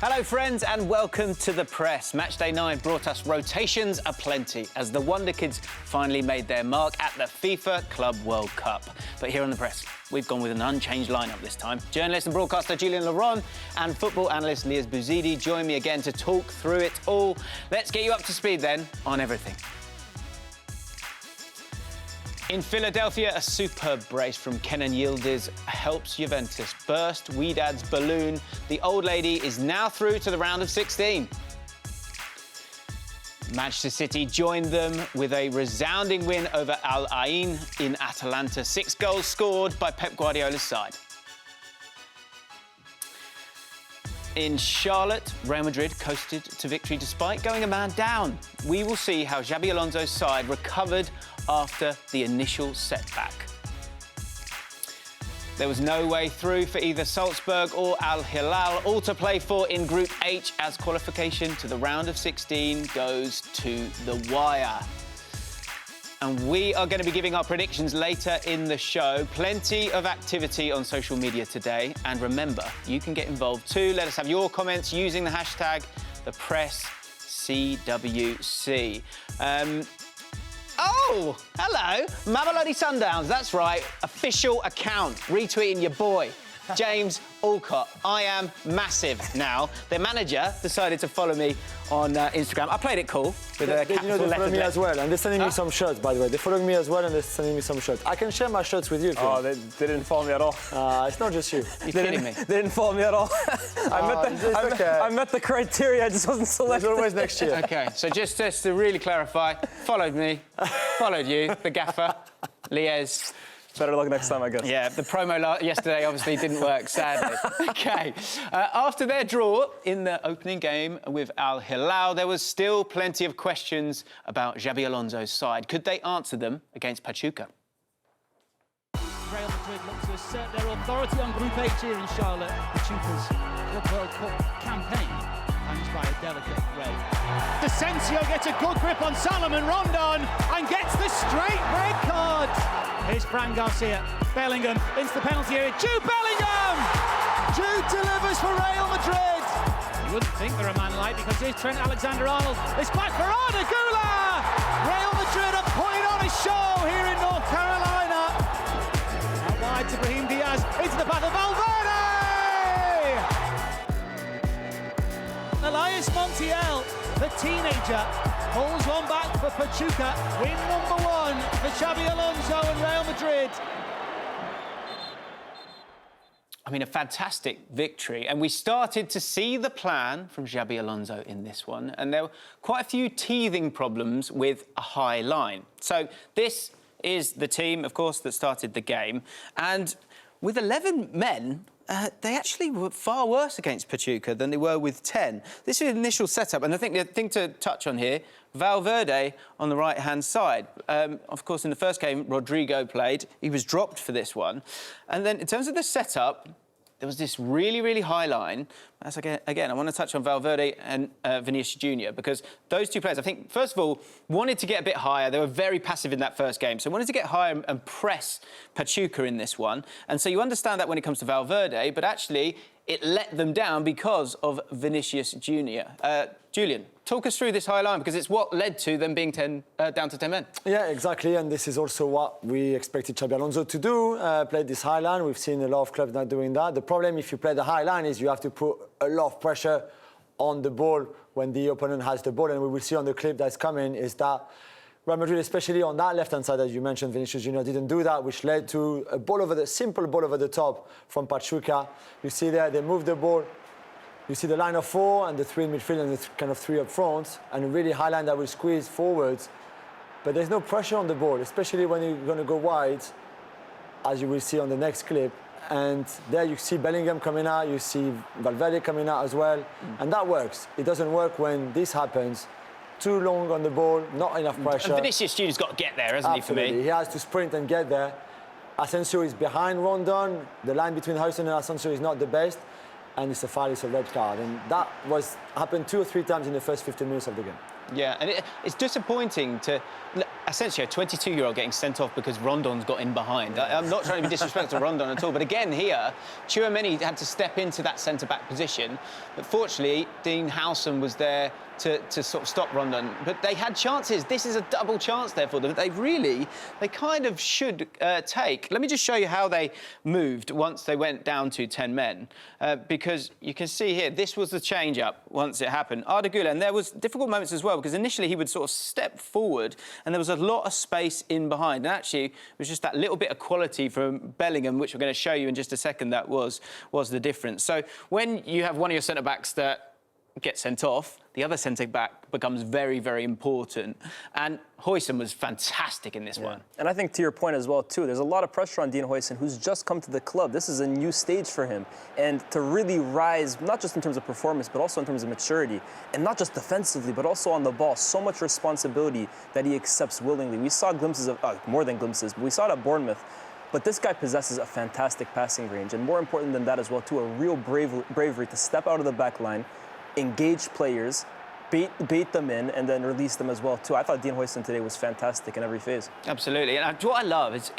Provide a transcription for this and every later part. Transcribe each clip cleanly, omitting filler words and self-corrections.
Hello, friends, and welcome to The Press. Matchday 9 brought us rotations aplenty as the Wonder Kids finally made their mark at the FIFA Club World Cup. But here on The Press, we've gone with an unchanged lineup this time. Journalist and broadcaster Julian Laurent and football analyst Liaz Bouzidi join me again to talk through it all. Let's get you up to speed then on everything. In Philadelphia, a superb brace from Kenan Yildiz helps Juventus burst Wydad's balloon. The old lady is now through to the round of 16. Manchester City joined them with a resounding win over Al-Ain in Atalanta. 6 goals scored by Pep Guardiola's side. In Charlotte, Real Madrid coasted to victory despite going a man down. We will see how Xabi Alonso's side recovered after the initial setback. There was no way through for either Salzburg or Al-Hilal, all to play for in Group H as qualification to the round of 16 goes to the wire. And we are going to be giving our predictions later in the show. Plenty of activity on social media today. And remember, you can get involved too. Let us have your comments using the hashtag #ThePressCWC. Oh, hello, Mamelodi Sundowns. That's right, official account, retweeting your boy, James Alcott. I am massive now. Their manager decided to follow me on Instagram. I played it cool with a capital letter. They follow me as well, and they're sending me some shirts, by the way. They're following me as well, and they're sending me some shirts. I can share my shirts with you if you want. They didn't follow me at all. It's not just you. You're kidding me. They didn't follow me at all. I met the criteria, I just wasn't selected. There's always next year. OK, so just to really clarify, followed me, followed you, the gaffer, Liaz. Better luck next time, I guess. Yeah, the promo yesterday obviously didn't work, sadly. OK. After their draw in the opening game with Al-Hilal, there was still plenty of questions about Xabi Alonso's side. Could they answer them against Pachuca? Real Madrid look to assert their authority on Group H here in Charlotte. Pachuca's Club World Cup campaign hangs by a delicate thread. Asensio gets a good grip on Salomon Rondon and gets the straight red card. Here's Fran Garcia. Bellingham into the penalty area. Jude Bellingham! Jude delivers for Real Madrid. You wouldn't think they're a man like, because here's Trent Alexander-Arnold. It's back for Arda Güler! Real Madrid are putting on a show here in North Carolina. Out wide to Brahim Diaz. Into the battle. Valverde! Elias Montiel, the teenager, pulls one back for Pachuca. Win number 1 for Xabi Alonso and Real Madrid. I mean, a fantastic victory. And we started to see the plan from Xabi Alonso in this one. And there were quite a few teething problems with a high line. So this is the team, of course, that started the game. And with 11 men, they actually were far worse against Pachuca than they were with 10. This is the initial setup, and I think the thing to touch on here, Valverde on the right-hand side. Of course, in the first game, Rodrigo played. He was dropped for this one. And then in terms of the setup, there was this really, really high line. That's again, I want to touch on Valverde and Vinicius Junior, because those two players, I think, first of all, wanted to get a bit higher. They were very passive in that first game, so wanted to get higher and press Pachuca in this one. And so you understand that when it comes to Valverde, but actually it let them down because of Vinicius Junior. Julian, talk us through this high line, because it's what led to them being down to 10 men. Yeah, exactly, and this is also what we expected Xabi Alonso to do, play this high line. We've seen a lot of clubs not doing that. The problem if you play the high line is you have to put a lot of pressure on the ball when the opponent has the ball, and we will see on the clip that's coming is that Real Madrid, especially on that left-hand side, as you mentioned, Vinicius Junior didn't do that, which led to a simple ball over the top from Pachuca. You see there, they move the ball. You see the line of 4 and the 3 in midfield and the kind of 3 up front, and a really high line that will squeeze forwards. But there's no pressure on the ball, especially when you're going to go wide, as you will see on the next clip. And there you see Bellingham coming out, you see Valverde coming out as well, and that works. It doesn't work when this happens. Too long on the ball, not enough pressure. And Vinicius Junior's got to get there, hasn't Absolutely. he, for me? He has to sprint and get there. Asensio is behind Rondon. The line between Harrison and Asensio is not the best. And it's a foul, it's a red card. And that happened 2 or 3 times in the first 15 minutes of the game. Yeah, and it's disappointing to... Asensio, 22-year-old, getting sent off because Rondon's got in behind. I'm not trying to be disrespectful to Rondon at all, but again here, Tchouaméni had to step into that centre-back position. But fortunately, Dean Howson was there to sort of stop Rondon. But they had chances. This is a double chance there for them. They kind of should take. Let me just show you how they moved once they went down to 10 men. Because you can see here, this was the change-up once it happened. Arda Güler, and there was difficult moments as well, because initially he would sort of step forward, and there was a lot of space in behind. And actually, it was just that little bit of quality from Bellingham, which we're going to show you in just a second, that was the difference. So when you have one of your centre-backs that gets sent off, the other centre-back becomes very, very important. And Huijsen was fantastic in this one. And I think to your point as well, too, there's a lot of pressure on Dean Huijsen, who's just come to the club. This is a new stage for him. And to really rise, not just in terms of performance, but also in terms of maturity, and not just defensively, but also on the ball, so much responsibility that he accepts willingly. We saw glimpses of, more than glimpses, but we saw it at Bournemouth. But this guy possesses a fantastic passing range. And more important than that as well, too, a real bravery to step out of the back line, engage players, bait them in, and then release them as well, too. I thought Dean Huijsen today was fantastic in every phase. Absolutely. And what I love is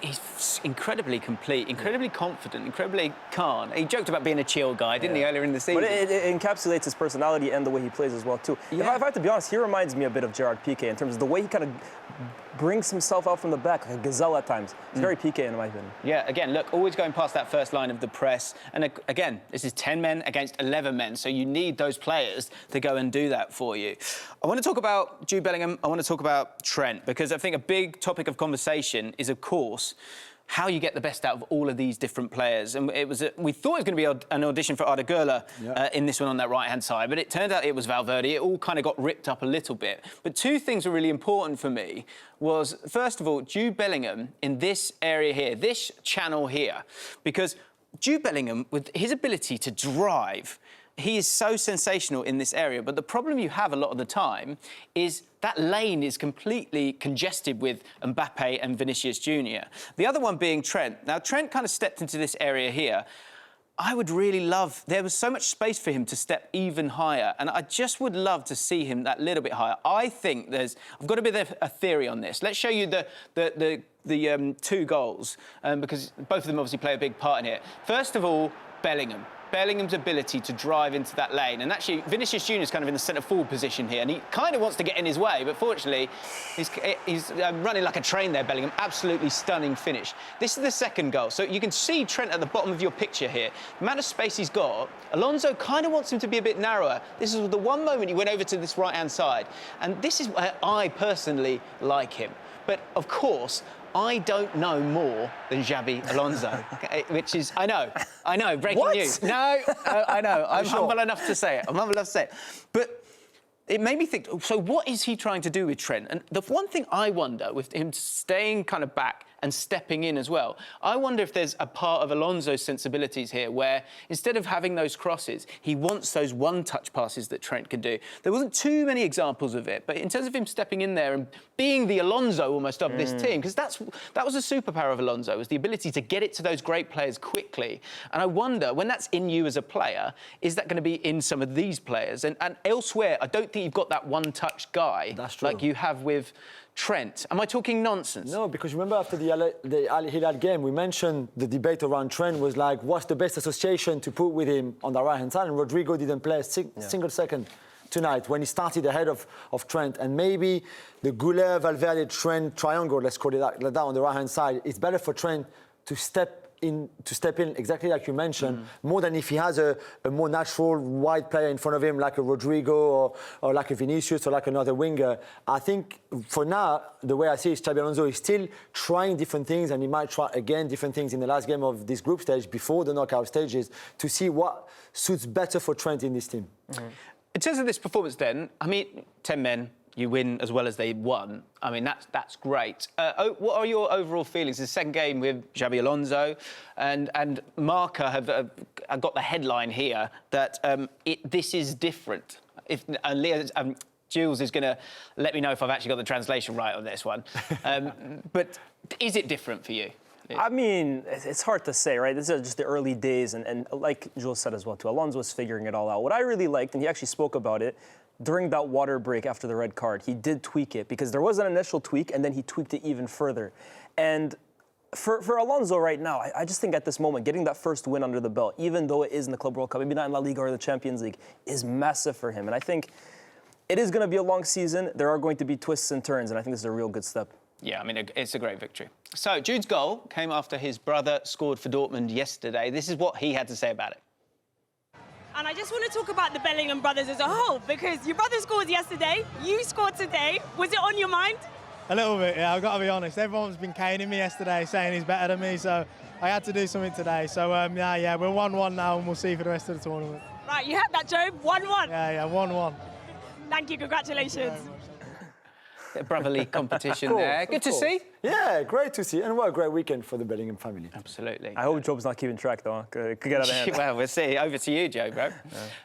he's incredibly complete, incredibly confident, incredibly calm. He joked about being a chill guy, didn't he, earlier in the season? But it encapsulates his personality and the way he plays as well, too. If I have to be honest, he reminds me a bit of Gerard Piqué in terms of the way he kind of brings himself out from the back, like a gazelle at times. It's very Piqué in my opinion. Yeah, again, look, always going past that first line of the press. And again, this is 10 men against 11 men, so you need those players to go and do that for you. I want to talk about Jude Bellingham. I want to talk about Trent, because I think a big topic of conversation is, of course, how you get the best out of all of these different players. And we thought it was going to be an audition for Arda Güler in this one on that right-hand side, but it turned out it was Valverde. It all kind of got ripped up a little bit. But two things were really important for me was, first of all, Jude Bellingham in this area here, this channel here, because Jude Bellingham, with his ability to drive, he is so sensational in this area. But the problem you have a lot of the time is that lane is completely congested with Mbappe and Vinicius Jr. The other one being Trent. Now, Trent kind of stepped into this area here. I would really love, there was so much space for him to step even higher, and I just would love to see him that little bit higher. I think I've got a bit of a theory on this. Let's show you the two goals, because both of them obviously play a big part in it. First of all, Bellingham's ability to drive into that lane. And actually, Vinicius Jr. is kind of in the centre-forward position here, and he kind of wants to get in his way, but fortunately, he's running like a train there, Bellingham. Absolutely stunning finish. This is the second goal. So you can see Trent at the bottom of your picture here. The amount of space he's got, Alonso kind of wants him to be a bit narrower. This is the one moment he went over to this right-hand side. And this is where I personally like him. But, of course, I don't know more than Xabi Alonso, which is, I know, breaking news. No, I know, I'm humble enough to say it. But it made me think, so what is he trying to do with Trent? And the one thing I wonder, with him staying kind of back and stepping in as well, I wonder if there's a part of Alonso's sensibilities here where instead of having those crosses, he wants those one-touch passes that Trent can do. There wasn't too many examples of it, but in terms of him stepping in there and being the Alonso almost of this team, because that was a superpower of Alonso, was the ability to get it to those great players quickly. And I wonder, when that's in you as a player, is that going to be in some of these players? And elsewhere, I don't think you've got that one-touch guy like you have with Trent. Am I talking nonsense? No, because remember after the Al-Hilal game, we mentioned the debate around Trent was like, what's the best association to put with him on the right-hand side? And Rodrigo didn't play a single second tonight when he started ahead of Trent. And maybe the Güler, Valverde, Trent triangle, let's call it like that on the right-hand side, it's better for Trent to step in exactly like you mentioned, more than if he has a more natural wide player in front of him like a Rodrigo or like a Vinicius or like another winger. I think for now, the way I see it is Xabi Alonso is still trying different things, and he might try again different things in the last game of this group stage before the knockout stages to see what suits better for Trent in this team. In terms of this performance then, I mean, 10 men, you win as well as they won. I mean, that's great. What are your overall feelings? The second game with Xabi Alonso and Marca have got the headline here that this is different. If Jules is going to let me know if I've actually got the translation right on this one. But is it different for you? I mean, it's hard to say, right? This is just the early days, and like Jules said as well, too, Alonso was figuring it all out. What I really liked, and he actually spoke about it, during that water break after the red card, he did tweak it because there was an initial tweak and then he tweaked it even further. And for Alonso right now, I just think at this moment, getting that first win under the belt, even though it is in the Club World Cup, maybe not in La Liga or the Champions League, is massive for him. And I think it is going to be a long season. There are going to be twists and turns, and I think this is a real good step. Yeah, I mean, it's a great victory. So Jude's goal came after his brother scored for Dortmund yesterday. This is what he had to say about it. And I just want to talk about the Bellingham brothers as a whole, because your brother scored yesterday, you scored today. Was it on your mind? A little bit, yeah, I've got to be honest. Everyone's been caning me yesterday, saying he's better than me, so I had to do something today. So, yeah, we're 1-1 now, and we'll see for the rest of the tournament. Right, you had that, Job? 1-1. Yeah, 1-1. Thank you, congratulations. A brotherly competition there. Good to see. Yeah, great to see. And what a great weekend for the Bellingham family. Absolutely. I hope Job's not keeping track, though. Could get out of hand. Well, we'll see. Over to you, Joe, bro.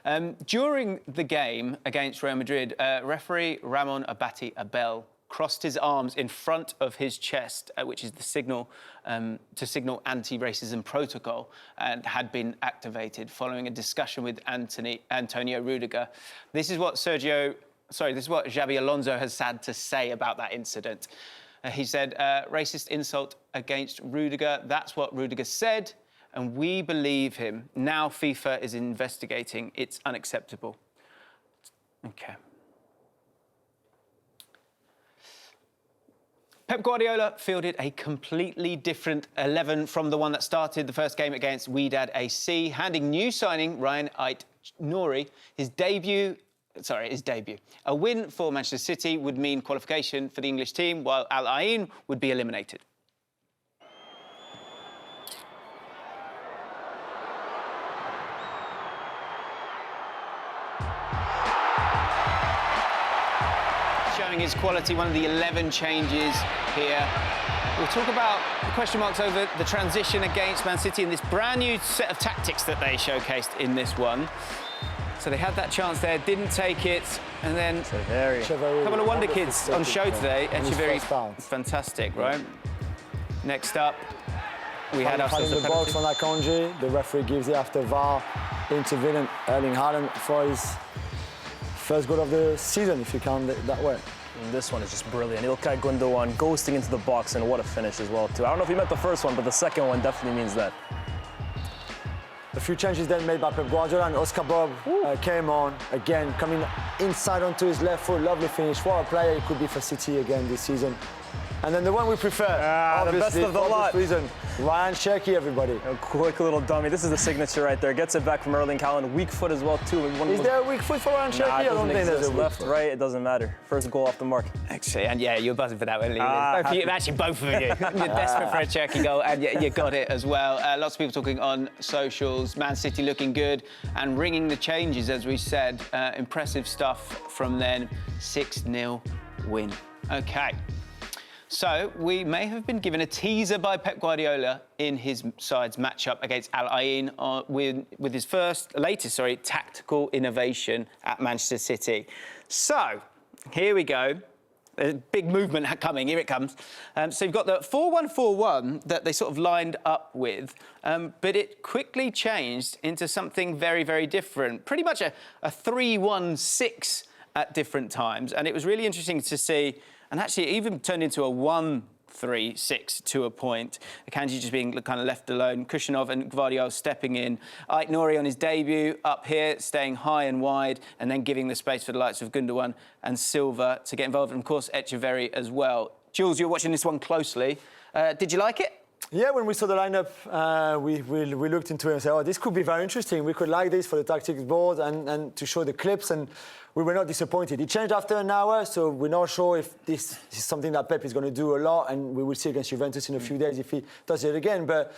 Yeah. During the game against Real Madrid, referee Ramon Abati Abel crossed his arms in front of his chest, which is the signal to signal anti-racism protocol, and had been activated following a discussion with Antonio Rudiger. This is what Xabi Alonso has had to say about that incident. He said, racist insult against Rudiger. That's what Rudiger said, and we believe him. Now FIFA is investigating. It's unacceptable. OK. Pep Guardiola fielded a completely different 11 from the one that started the first game against Wydad AC, handing new signing Ryan Ait-Nouri his debut. A win for Manchester City would mean qualification for the English team, while Al-Ain would be eliminated. Showing his quality, one of the 11 changes here. We'll talk about the question marks over the transition against Man City and this brand new set of tactics that they showcased in this one. So they had that chance there, didn't take it, and then a couple of wonder kids on show today. Echeverry, fantastic, right? Next up, we had ourselves a the box on Akanji. The referee gives it after VAR intervening Erling Haaland for his first goal of the season, if you count it that way. And this one is just brilliant. Ilkay Gundogan ghosting into the box, and what a finish as well, too. I don't know if he meant the first one, but the second one definitely means that. A few changes then made by Pep Guardiola, and Oscar Bob came on, again, coming inside onto his left foot. Lovely finish. What a player he could be for City again this season. And then the one we prefer, the best of the lot. Reason, Ryan Cherki, everybody. A quick little dummy. This is the signature right there. Gets it back from Erling Haaland. Weak foot as well, too. Is there a weak foot for Ryan Cherki? Nah, I don't think there's a weak left, foot. right, it doesn't matter. First goal off the mark. Actually, and yeah, you're buzzing for that one, Lee. Actually, both of you. You're desperate for a Cherki goal, and you got it as well. Lots of people talking on socials. Man City looking good and ringing the changes, as we said. Impressive stuff from then. 6-0 win. OK. So we may have been given a teaser by Pep Guardiola in his side's matchup against Al-Ain with his latest tactical innovation at Manchester City. So here we go. A big movement coming. Here it comes. So you've got the 4-1-4-1 that they sort of lined up with, but it quickly changed into something very, very different. Pretty much a 3-1-6 at different times, and it was really interesting to see. And actually, it even turned into a 1-3-6 to a point. Akanji just being kind of left alone. Kushinov and Gvardiol stepping in. Ait-Nouri on his debut up here, staying high and wide, and then giving the space for the likes of Gundogan and Silva to get involved. And, of course, Echeverry as well. Jules, you're watching this one closely. Did you like it? Yeah, when we saw the lineup, we looked into it and said, oh, this could be very interesting. We could like this for the tactics board and to show the clips, and we were not disappointed. It changed after an hour, so we're not sure if this is something that Pep is going to do a lot, and we will see against Juventus in a few days if he does it again. But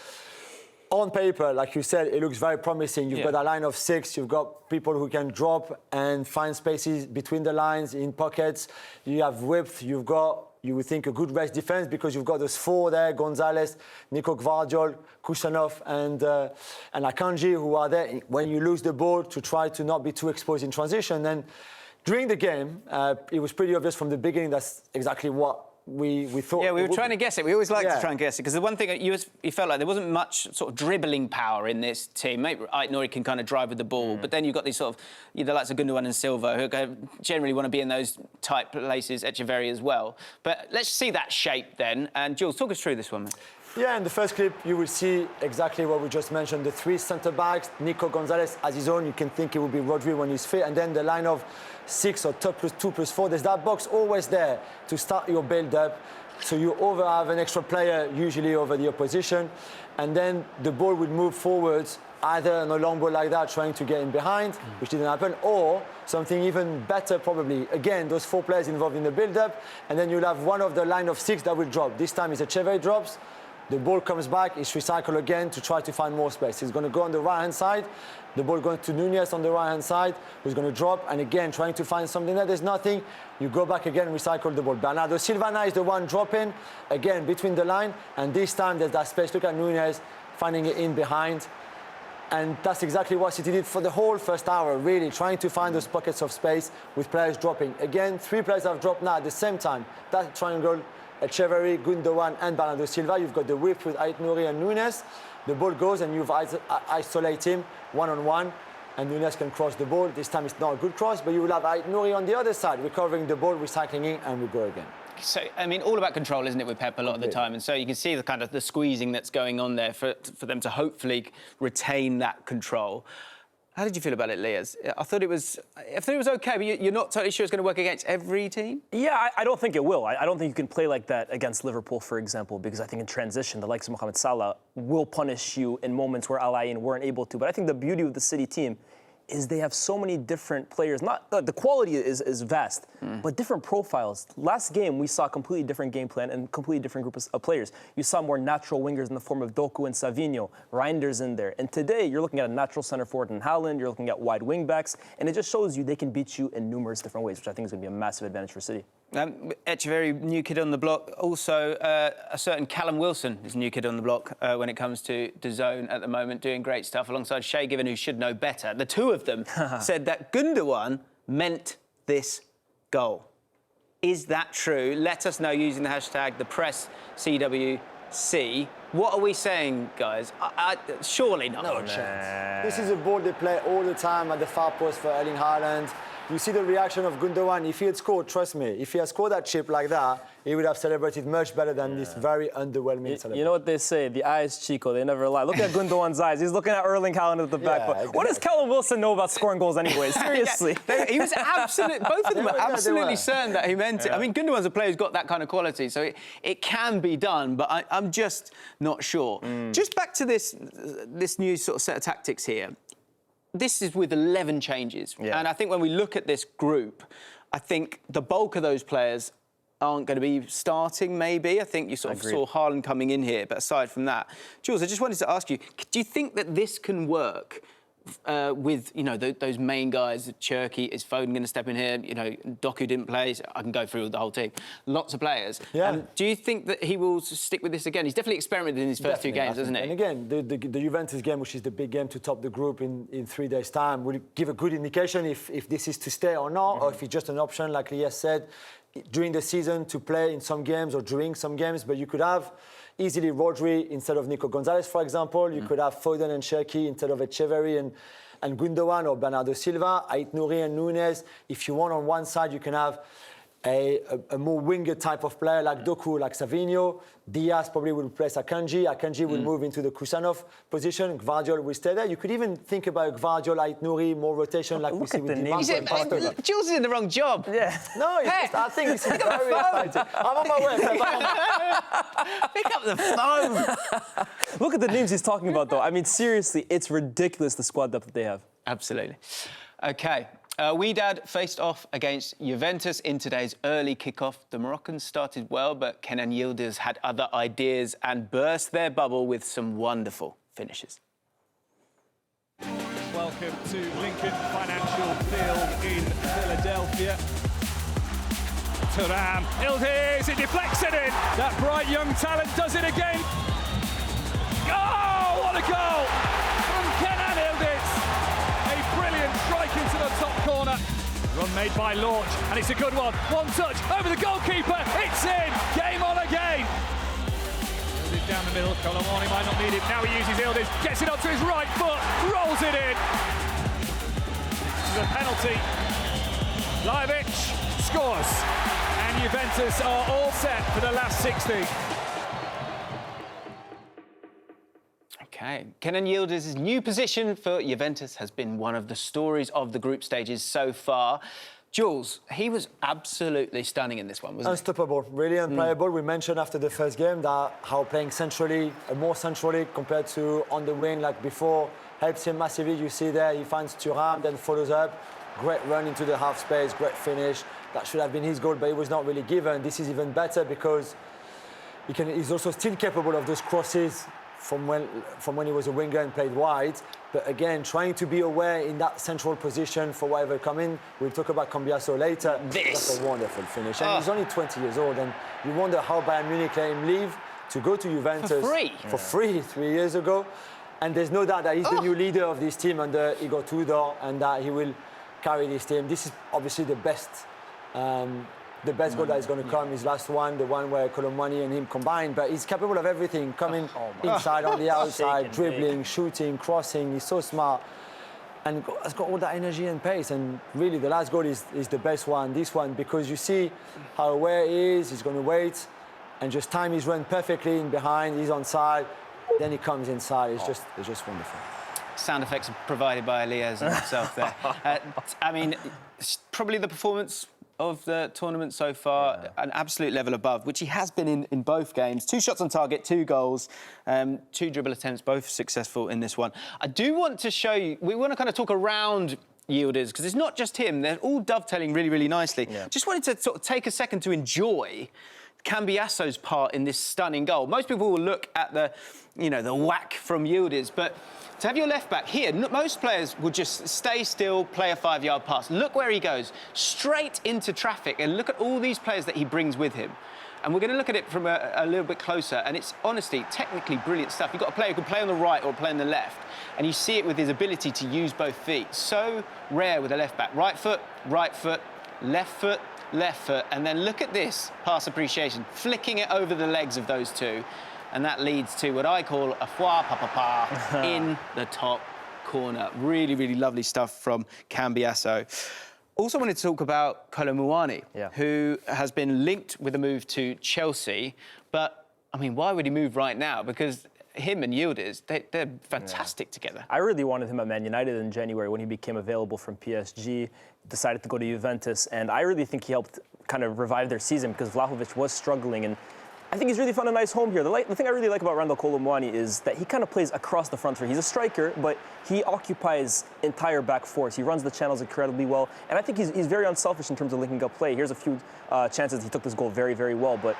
on paper, like you said, it looks very promising. You've got a line of 6. You've got people who can drop and find spaces between the lines, in pockets. You have width. You've got, you would think, a good rest defence because you've got those 4 there, Gonzalez, Nico Gvardiol, Kushanov and Akanji, who are there when you lose the ball to try to not be too exposed in transition. And during the game, it was pretty obvious from the beginning that's exactly what we thought. Yeah, we were trying to guess it. We always like to Yeah. try and guess it because the one thing you felt like there wasn't much sort of dribbling power in this team. Maybe Ait-Nouri can kind of drive with the ball, but then you've got these sort of the likes of Gundogan and Silva who generally want to be in those tight places. Echeverri as well. But let's see that shape then. And Jules, talk us through this one, mate. Yeah, in the first clip, you will see exactly what we just mentioned. The three centre-backs, Nico Gonzalez as his own. You can think it would be Rodri when he's fit. And then the line of 6 or top plus 2 plus 4. There's that box always there to start your build-up. So you have an extra player, usually over the opposition. And then the ball would move forwards, either on a long ball like that, trying to get in behind, which didn't happen, or something even better probably. Again, those 4 players involved in the build-up. And then you'll have one of the line of 6 that will drop. This time it's Echeverri drops. The ball comes back, it's recycled again to try to find more space. He's going to go on the right-hand side. The ball going to Nunez on the right-hand side, who's going to drop. And again, trying to find something there. There's nothing. You go back again, recycle the ball. Bernardo Silva now is the one dropping, again, between the line. And this time, there's that space. Look at Nunez finding it in behind. And that's exactly what City did for the whole first hour, really, trying to find those pockets of space with players dropping. Again, 3 players have dropped now at the same time. That triangle, Echeverri, Gundogan and Bernardo Silva. You've got the whip with Ait-Nouri and Nunez. The ball goes and you've isolate him one-on-one and Nunez can cross the ball. This time it's not a good cross, but you will have Ait-Nouri on the other side, recovering the ball, recycling it, and we go again. So, I mean, all about control, isn't it, with Pep a lot of the time? And so you can see the kind of the squeezing that's going on there for them to hopefully retain that control. How did you feel about it, Leas? I thought it was OK, but you're not totally sure it's going to work against every team? Yeah, I don't think it will. I don't think you can play like that against Liverpool, for example, because I think in transition, the likes of Mohamed Salah will punish you in moments where Al Ain weren't able to. But I think the beauty of the City team is they have so many different players. Not the quality is vast, but different profiles. Last game, we saw a completely different game plan and completely different group of players. You saw more natural wingers in the form of Doku and Savinho, Reinders in there. And today, you're looking at a natural center forward in Haaland, you're looking at wide wing backs, and it just shows you they can beat you in numerous different ways, which I think is going to be a massive advantage for City. Echeverri, new kid on the block. Also, a certain Callum Wilson is new kid on the block when it comes to DAZN at the moment, doing great stuff alongside Shay Given, who should know better. The two of them said that Gundogan meant this goal. Is that true? Let us know using the hashtag #ThePressCWC. What are we saying, guys? Surely not. No chance. This is a ball they play all the time at the far post for Erling Haaland. You see the reaction of Gundogan. If he had scored, trust me, if he had scored that chip like that, he would have celebrated much better than this very underwhelming celebration. You know what they say, the eyes, Chico, they never lie. Look at Gundogan's eyes. He's looking at Erling Haaland at the back. But exactly. what does Callum Wilson know about scoring goals anyway? Seriously. He was absolutely, both of them were absolutely certain that he meant it. I mean, Gundogan's a player who's got that kind of quality, so it can be done, but I'm just not sure. Just back to this new sort of set of tactics here. This is with 11 changes. Yeah. And I think when we look at this group, I think the bulk of those players aren't going to be starting, maybe. I think you sort of saw Haaland coming in here, but aside from that, Jules, I just wanted to ask you, do you think that this can work with, you know, those main guys? Cherki, is Foden going to step in here? You know, Doku didn't play. So I can go through the whole team. Lots of players. Yeah. Do you think that he will stick with this again? He's definitely experimented in his first 2 games, hasn't he? And again, the Juventus game, which is the big game to top the group in 3 days' time, will give a good indication if this is to stay or not, or if it's just an option, like Lias said, during the season to play in some games or during some games. But you could have easily Rodri instead of Nico Gonzalez, for example. You could have Foden and Cherki instead of Echeverri and Gundogan or Bernardo Silva, Ait-Nouri and Nunez. If you want, on one side, you can have a more winger type of player like Doku, like Savinho. Diaz probably will replace Akanji. Akanji will move into the Kusanov position. Gvardiol will stay there. You could even think about Gvardiol, Ait-Nouri, more rotation like we see with Diaz. Jules is in the wrong job. Yeah. No, I think this is very exciting. I'm on my way. Pick up the phone. Look at the names he's talking about, though. I mean, seriously, it's ridiculous, the squad depth that they have. Absolutely. OK. Wydad faced off against Juventus in today's early kickoff. The Moroccans started well, but Kenan Yildiz had other ideas and burst their bubble with some wonderful finishes. Welcome to Lincoln Financial Field in Philadelphia. Thuram, Yildiz, it deflects it in. That bright young talent does it again. Oh, what a goal from Kenan Yildiz. A brilliant strike into the top corner. Run made by Launch, and it's a good one. One touch over the goalkeeper. It's in. Game on again. Yildiz down the middle. Colomwani might not need it. Now he uses Yildiz. Gets it onto his right foot. Rolls it in. The penalty. Lajovic scores. And Juventus are all set for the last 60. Okay, Kenan Yildiz's new position for Juventus has been one of the stories of the group stages so far. Jules, he was absolutely stunning in this one, wasn't Unstoppable, really unplayable. We mentioned after the first game that how playing centrally, more centrally compared to on the wing like before, helps him massively. You see there, he finds Thuram, then follows up. Great run into the half space, great finish. That should have been his goal, but it was not really given. This is even better because he's also still capable of those crosses from when he was a winger and played wide. But again, trying to be aware in that central position for whatever come in. We'll talk about Cambiaso later. That's a wonderful finish. And he's only 20 years old, and you wonder how Bayern Munich let him leave to go to Juventus. For free? For free 3 years ago. And there's no doubt that he's the new leader of this team under Igor Tudor, and that he will carry this team. This is obviously the best goal that is going to come, his last one, the one where Colomwani and him combined. But he's capable of everything, coming inside, on the outside, dribbling, shooting, crossing. He's so smart and has got all that energy and pace. And really, the last goal is the best one, this one, because you see how aware he is. He's going to wait and just time his run perfectly in behind. He's on side, then he comes inside. It's just wonderful. Sound effects provided by Elias and himself there. I mean, probably the performance of the tournament so far, an absolute level above, which he has been in both games. 2 shots on target, 2 goals, 2 dribble attempts, both successful in this one. I do want to show you, we want to kind of talk around Yildiz, because it's not just him, they're all dovetailing really, really nicely. Yeah. Just wanted to sort of take a second to enjoy Cambiaso's part in this stunning goal. Most people will look at the whack from Yildiz, but to have your left back here, most players would just stay still, play a 5-yard pass. Look where he goes, straight into traffic, and look at all these players that he brings with him. And we're going to look at it from a little bit closer, and it's honestly, technically brilliant stuff. You've got a player who can play on the right or play on the left, and you see it with his ability to use both feet. So rare with a left back. Right foot, left foot, left foot, and then look at this pass appreciation, flicking it over the legs of those two. And that leads to what I call a foie papa in the top corner. Really, really lovely stuff from Cambiaso. Also wanted to talk about Colomwani, who has been linked with a move to Chelsea. But, I mean, why would he move right now? Because him and Yildiz, they're fantastic together. I really wanted him at Man United in January when he became available from PSG, decided to go to Juventus, and I really think he helped kind of revive their season because Vlahovic was struggling, and I think he's really found a nice home here. The thing I really like about Randal Colomwani is that he kind of plays across the front three. He's a striker, but he occupies entire back fours. He runs the channels incredibly well, and I think he's very unselfish in terms of linking up play. Here's a few chances he took this goal very, very well, but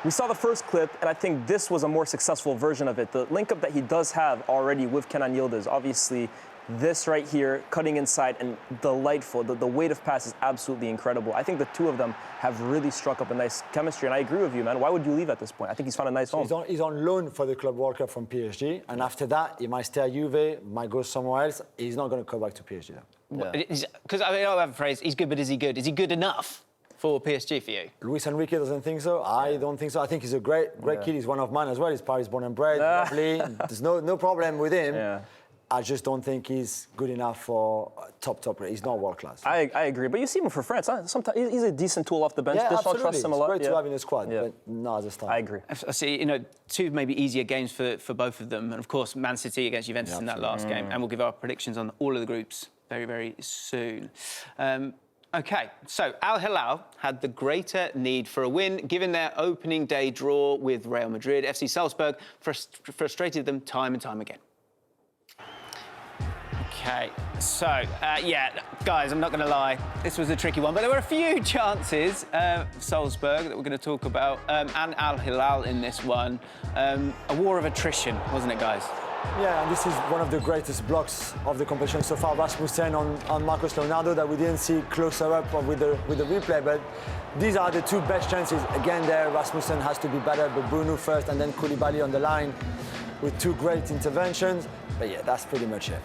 we saw the first clip, and I think this was a more successful version of it. The link-up that he does have already with Kenan Yildiz, obviously, this right here, cutting inside, and delightful. The weight of pass is absolutely incredible. I think the two of them have really struck up a nice chemistry, and I agree with you, man. Why would you leave at this point? I think he's found a nice home. He's on loan for the Club World Cup from PSG, and after that, he might stay at Juve, might go somewhere else. He's not going to come back to PSG, though. Because I have a phrase, he's good, but is he good? Is he good enough for PSG for you? Luis Enrique doesn't think so. I don't think so. I think he's a great kid. He's one of mine as well. He's Paris born and bred, lovely. There's no problem with him. Yeah. I just don't think he's good enough for top. He's not world class. I agree, but you see him for France. Sometimes he's a decent tool off the bench. Yeah, absolutely. Trust him a lot. It's great to have in the squad, but not as a star. I agree. I see, 2 maybe easier games for both of them, and of course Man City against Juventus in that last game, and we'll give our predictions on all of the groups very, very soon. OK, so Al-Hilal had the greater need for a win, given their opening day draw with Real Madrid. FC Salzburg frustrated them time and time again. OK, so, guys, I'm not going to lie, this was a tricky one, but there were a few chances Salzburg that we're going to talk about, and Al-Hilal in this one. A war of attrition, wasn't it, guys? Yeah, and this is one of the greatest blocks of the competition so far. Rasmussen on Marcos Leonardo that we didn't see closer up with the replay, but these are the 2 best chances. Again there, Rasmussen has to be better, but Bruno first and then Koulibaly on the line with 2 great interventions. But yeah, that's pretty much it.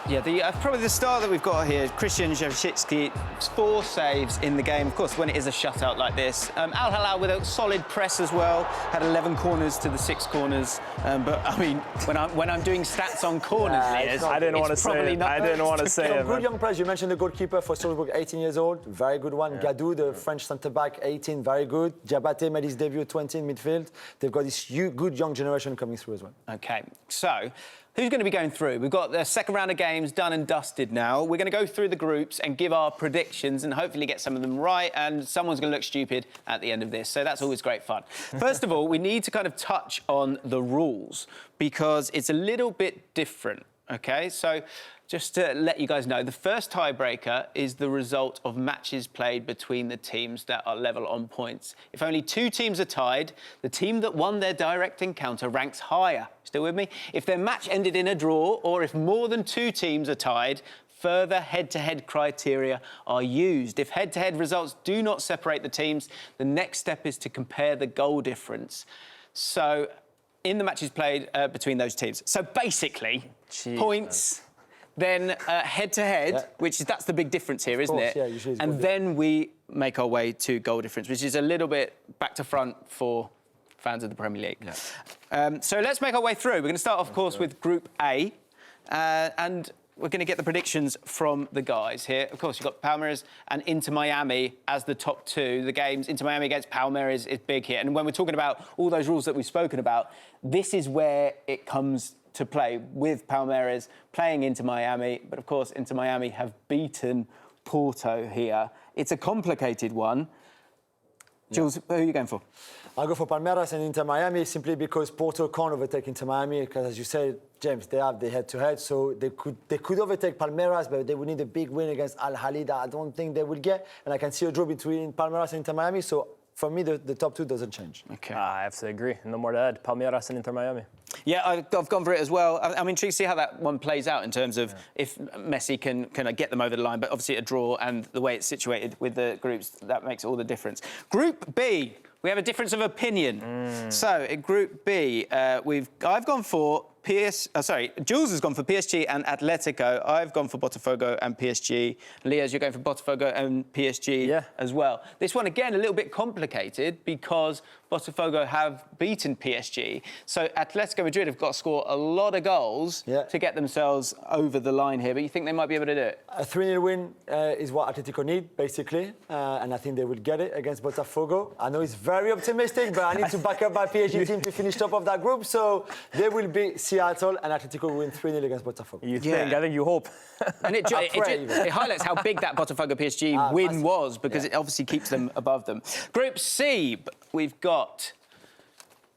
Yeah, probably the star that we've got here, Christian Zhevchitsky, 4 saves in the game. Of course, when it is a shutout like this. Al-Hilal with a solid press as well, had 11 corners to the 6 corners. But, I mean, when I'm doing stats on corners, I didn't want to say it. I didn't want to say it. Good young players. You mentioned the goalkeeper for Salzburg, 18 years old, very good one. Gadou, the French centre-back, 18, very good. Diabate made his debut at 20 in midfield. They've got this good young generation coming through as well. OK, so who's going to be going through? We've got the second round of games done and dusted now. We're going to go through the groups and give our predictions and hopefully get some of them right, and someone's going to look stupid at the end of this, so that's always great fun. First of all, we need to kind of touch on the rules because it's a little bit different, OK? So just to let you guys know, the first tiebreaker is the result of matches played between the teams that are level on points. If only 2 teams are tied, the team that won their direct encounter ranks higher. Still with me? If their match ended in a draw, or if more than 2 teams are tied, further head-to-head criteria are used. If head-to-head results do not separate the teams, the next step is to compare the goal difference. So, in the matches played between those teams. So basically, points, then head-to-head, that's the big difference here, isn't it? Yeah, usually and then we make our way to goal difference, which is a little bit back to front for fans of the Premier League. Yeah. So let's make our way through. We're going to start, of course, with Group A, and we're going to get the predictions from the guys here. Of course, you've got Palmeiras and Inter Miami as the top 2. The games, Inter Miami against Palmeiras, is big here. And when we're talking about all those rules that we've spoken about, this is where it comes to play, with Palmeiras playing Inter Miami. But, of course, Inter Miami have beaten Porto here. It's a complicated one. Jules, who are you going for? I'll go for Palmeiras and Inter Miami simply because Porto can't overtake Inter Miami because, as you said, James, they have the head-to-head, so they could overtake Palmeiras, but they would need a big win against Al-Hilal that I don't think they will get. And I can see a draw between Palmeiras and Inter Miami, so for me, the top 2 doesn't change. OK. I have to agree. No more to add. Palmeiras and Inter Miami. Yeah, I've gone for it as well. I'm intrigued to see how that one plays out in terms of if Messi can get them over the line, but obviously a draw and the way it's situated with the groups, that makes all the difference. Group B, we have a difference of opinion. So in Group B, I've gone for Jules has gone for PSG and Atletico. I've gone for Botafogo and PSG. Liaz, you're going for Botafogo and PSG as well. This one, again, a little bit complicated because Botafogo have beaten PSG. So Atletico Madrid have got to score a lot of goals to get themselves over the line here. But you think they might be able to do it? A 3-0 win is what Atletico need, basically. And I think they will get it against Botafogo. I know it's very optimistic, but I need to back up my PSG team to finish top of that group. So they will beat Seattle and Atletico will win 3-0 against Botafogo. You think? I think you hope. And it highlights how big that Botafogo PSG win was because it obviously keeps them above them. Group C, we've got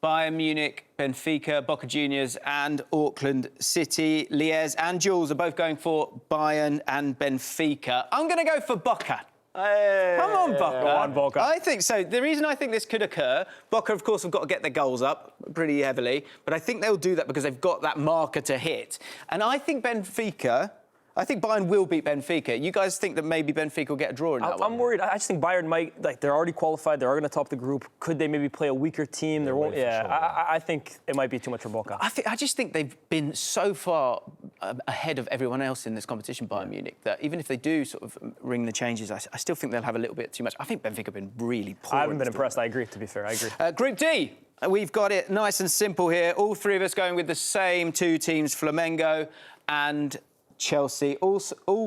Bayern Munich, Benfica, Boca Juniors and Auckland City. Liez and Jules are both going for Bayern and Benfica. I'm going to go for Boca. Hey. Come on, Boca. Go on, Boca. I think so. The reason I think this could occur, Boca, of course, have got to get their goals up pretty heavily, but I think they'll do that because they've got that marker to hit. And I think Bayern will beat Benfica. You guys think that maybe Benfica will get a draw in that one? I'm worried. I just think Bayern might, they're already qualified. They're going to top the group. Could they maybe play a weaker team? I think it might be too much for Boca. I just think they've been so far ahead of everyone else in this competition, Bayern Munich, that even if they do sort of ring the changes, I still think they'll have a little bit too much. I think Benfica have been really poor. I haven't been impressed. I agree, to be fair. I agree. Group D. We've got it nice and simple here. All 3 of us going with the same 2 teams, Flamengo and Chelsea. All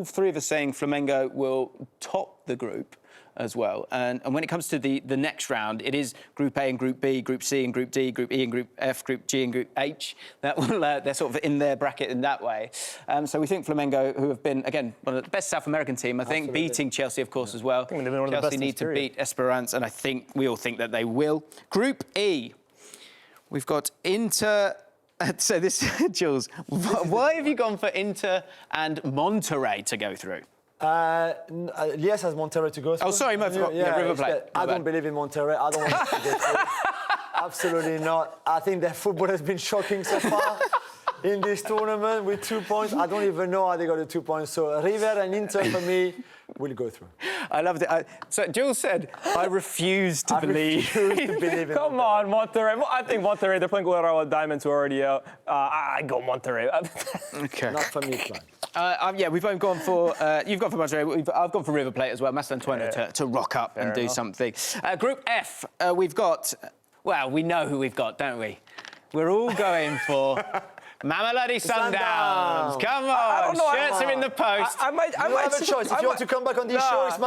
3 of us saying Flamengo will top the group as well. And when it comes to the next round, it is Group A and Group B, Group C and Group D, Group E and Group F, Group G and Group H. That will, they're sort of in their bracket in that way. So we think Flamengo, who have been, again, one of the best South American team, I think, beating Chelsea, of course, as well. I think they've been one of the best Chelsea need to beat Esperance, and I think we all think that they will. Group E, we've got Inter... So this, Jules, why have you gone for Inter and Monterrey to go through? Liez has Monterrey to go through. Oh, sorry, River Plate. I don't believe in Monterrey. I don't want to go through. Absolutely not. I think their football has been shocking so far in this tournament with 2 points. I don't even know how they got the 2 points. So River and Inter, for me, will go through. I loved it. So Jules said, I refuse to believe. Come on, Monterrey. I think Monterrey, they're playing Guadalajara Diamonds, who are already out. I go Monterrey. Okay. Not for me, Klein. Yeah, we've both gone for... you've gone for Madrid. I've gone for River Plate as well. Macedonia to rock up and do something. Group F, we've got... Well, we know who we've got, don't we? We're all going for... Mamelodi Sundowns. Come on, I don't know, shirts are in the post. I might You have a choice. If you want to come back on these shows,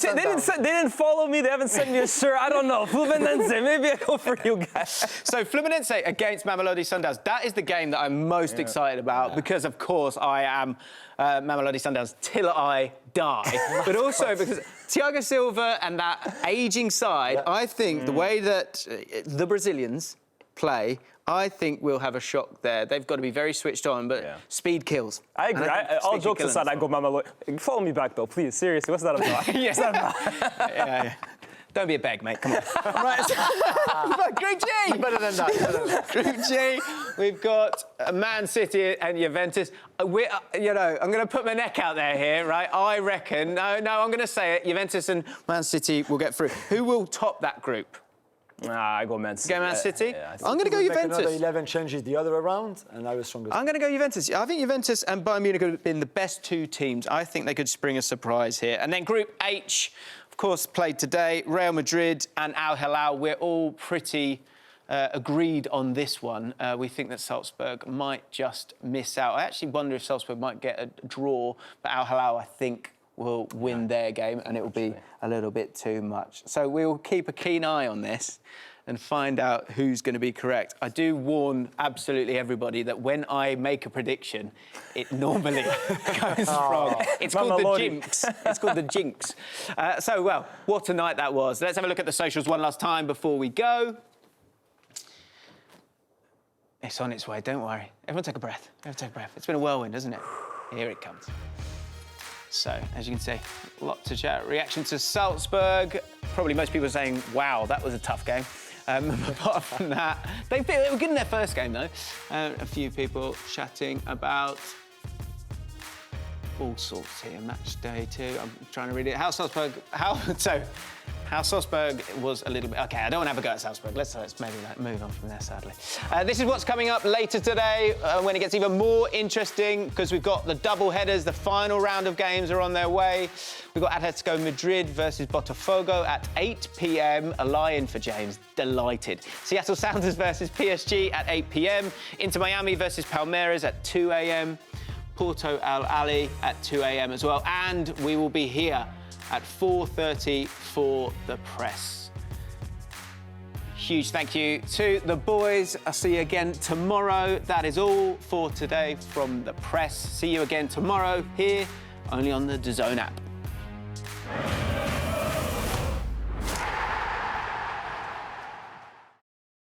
they didn't follow me. They haven't sent me a shirt. I don't know. Fluminense. Maybe I go for you guys. So Fluminense against Mamelodi Sundowns. That is the game that I'm most excited about because, of course, I am Mamelodi Sundowns till I die. But also because Thiago Silva and that ageing side, I think the way that the Brazilians play, I think we'll have a shock there. They've got to be very switched on, but speed kills. I agree. All jokes aside, I go Mamelodi. Follow me back, though, please. Seriously, what's that about? What's that about? yeah. Don't be a beg, mate. Come on. Right. Group G. Better than that. Group G. We've got Man City and Juventus. I'm going to put my neck out there here, right? I reckon. No, I'm going to say it. Juventus and Man City will get through. Who will top that group? I go Man City. Go Man City? Yeah, I'm going to go Juventus. Another 11 changes the other way around, and I was strongest. I'm going to go Juventus. I think Juventus and Bayern Munich have been the best two teams. I think they could spring a surprise here. And then Group H, of course, played today. Real Madrid and Al-Hilal. We're all pretty agreed on this one. We think that Salzburg might just miss out. I actually wonder if Salzburg might get a draw, but Al-Hilal, I think, will win their game, and it will be a little bit too much. So we'll keep a keen eye on this and find out who's going to be correct. I do warn absolutely everybody that when I make a prediction, it normally goes wrong. It's called the jinx. It's called the jinx. Well, what a night that was. Let's have a look at the socials one last time before we go. It's on its way, don't worry. Everyone take a breath. Everyone take a breath. It's been a whirlwind, hasn't it? Here it comes. So, as you can see, lots to chat. Reaction to Salzburg. Probably most people are saying, wow, that was a tough game. Apart from that, they were good in their first game, though. A few people chatting about all sorts here. Match day 2. I'm trying to read it. How Salzburg was a little bit... OK, I don't want to have a go at Salzburg. Let's maybe move on from there, sadly. This is what's coming up later today when it gets even more interesting because we've got the double headers. The final round of games are on their way. We've got Atletico Madrid versus Botafogo at 8 p.m. A lie-in for James. Delighted. Seattle Sounders versus PSG at 8 p.m. Inter Miami versus Palmeiras at 2 a.m. Porto Al Ahly at 2 a.m. as well. And we will be here at 4:30 for the press. Huge thank you to the boys. I'll see you again tomorrow. That is all for today from the press. See you again tomorrow here, only on the DAZN app.